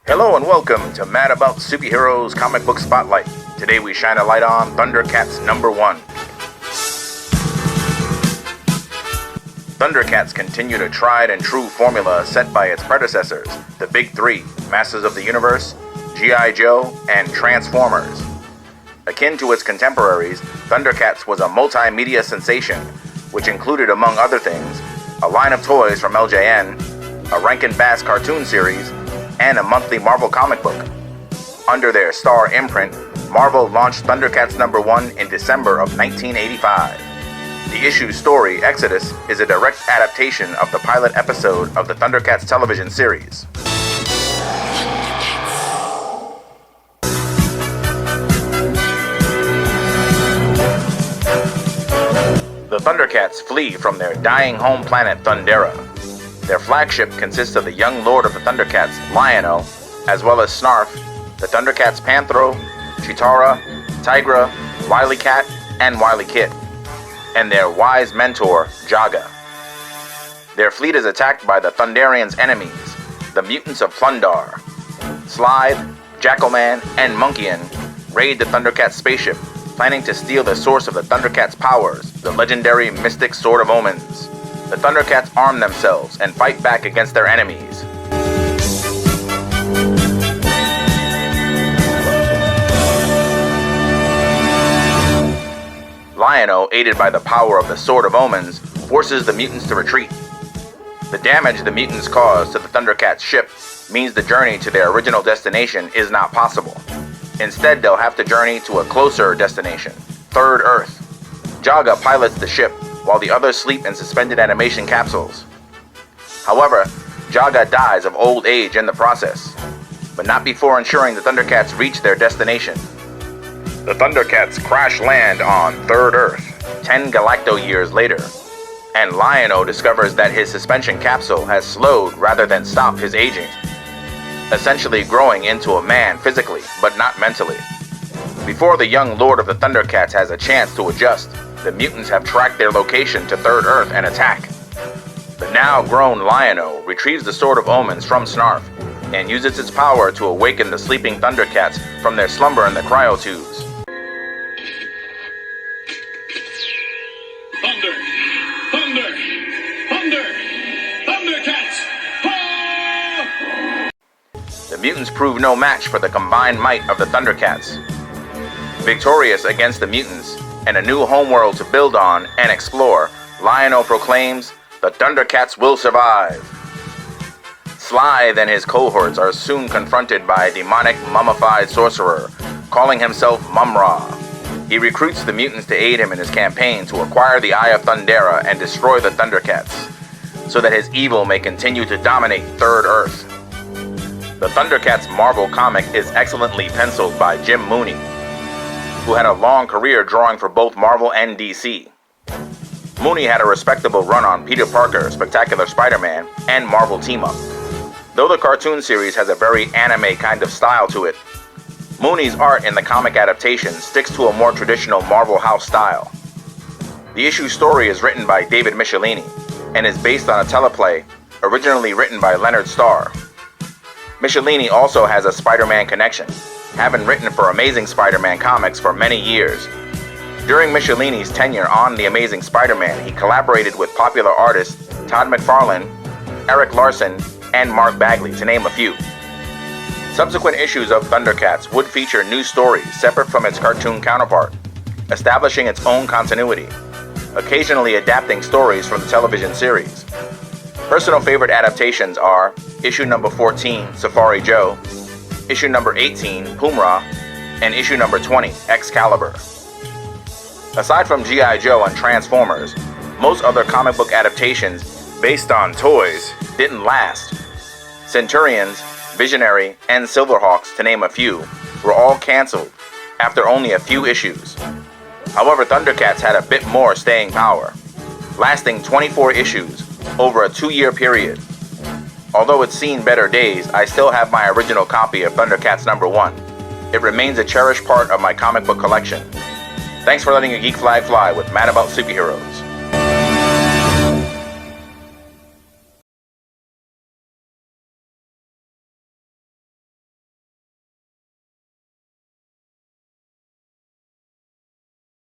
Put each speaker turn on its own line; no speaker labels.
Hello and welcome to Mad About Superheroes Comic Book Spotlight. Today we shine a light on ThunderCats #1. ThunderCats continued a tried and true formula set by its predecessors, the Big Three, Masters of the Universe, G.I. Joe, and Transformers. Akin to its contemporaries, ThunderCats was a multimedia sensation, which included, among other things, a line of toys from LJN, a Rankin Bass cartoon series, and a monthly Marvel comic book. Under their Star imprint, Marvel launched ThunderCats #1 in December of 1985. The issue's story, Exodus, is a direct adaptation of the pilot episode of the ThunderCats television series. The ThunderCats flee from their dying home planet Thundera. Their flagship consists of the young lord of the ThunderCats, Lion-O, as well as Snarf, the ThunderCats Panthro, Chitara, Tigra, Wily Cat, and Wily Kid, and their wise mentor, Jaga. Their fleet is attacked by the Thunderians' enemies, the mutants of Thundar. Slithe, Jackalman, and Monkeyan raid the ThunderCats spaceship, planning to steal the source of the ThunderCats' powers, the legendary mystic Sword of Omens. The ThunderCats arm themselves and fight back against their enemies. Lion-O, aided by the power of the Sword of Omens, forces the mutants to retreat. The damage the mutants cause to the ThunderCats ship means the journey to their original destination is not possible. Instead, they'll have to journey to a closer destination, Third Earth. Jaga pilots the ship, while the others sleep in suspended animation capsules. However, Jaga dies of old age in the process, but not before ensuring the ThunderCats reach their destination. The ThunderCats crash land on Third Earth, 10 galacto years later, and Lion-O discovers that his suspension capsule has slowed rather than stopped his aging, essentially growing into a man physically, but not mentally. Before the young lord of the ThunderCats has a chance to adjust, the mutants have tracked their location to Third Earth and attack. The now grown Lion-O retrieves the Sword of Omens from Snarf and uses its power to awaken the sleeping ThunderCats from their slumber in the cryotubes. ThunderCats! Ah! The mutants prove no match for the combined might of the ThunderCats. Victorious against the mutants, and a new homeworld to build on and explore, Lion-O proclaims, "The ThunderCats will survive." Slithe and his cohorts are soon confronted by a demonic mummified sorcerer, calling himself Mum-Ra. He recruits the mutants to aid him in his campaign to acquire the Eye of Thundera and destroy the ThunderCats, so that his evil may continue to dominate Third Earth. The ThunderCats Marvel comic is excellently penciled by Jim Mooney, who had a long career drawing for both Marvel and DC. Mooney had a respectable run on Peter Parker, Spectacular Spider-Man, and Marvel Team-Up. Though the cartoon series has a very anime kind of style to it, Mooney's art in the comic adaptation sticks to a more traditional Marvel house style. The issue story is written by David Michelinie and is based on a teleplay originally written by Leonard Starr. Michelinie also has a Spider-Man connection, having written for Amazing Spider-Man comics for many years. During Michelinie's tenure on The Amazing Spider-Man, he collaborated with popular artists Todd McFarlane, Eric Larson, and Mark Bagley, to name a few. Subsequent issues of ThunderCats would feature new stories separate from its cartoon counterpart, establishing its own continuity, occasionally adapting stories from the television series. Personal favorite adaptations are issue number 14, Safari Joe, issue number 18, Pumra, and issue number 20, Excalibur. Aside from G.I. Joe and Transformers, most other comic book adaptations based on toys didn't last. Centurions, Visionary, and Silverhawks, to name a few, were all cancelled after only a few issues. However, ThunderCats had a bit more staying power, lasting 24 issues over a 2-year period. Although it's seen better days, I still have my original copy of ThunderCats #1. It remains a cherished part of my comic book collection. Thanks for letting your geek flag fly with Mad About Superheroes.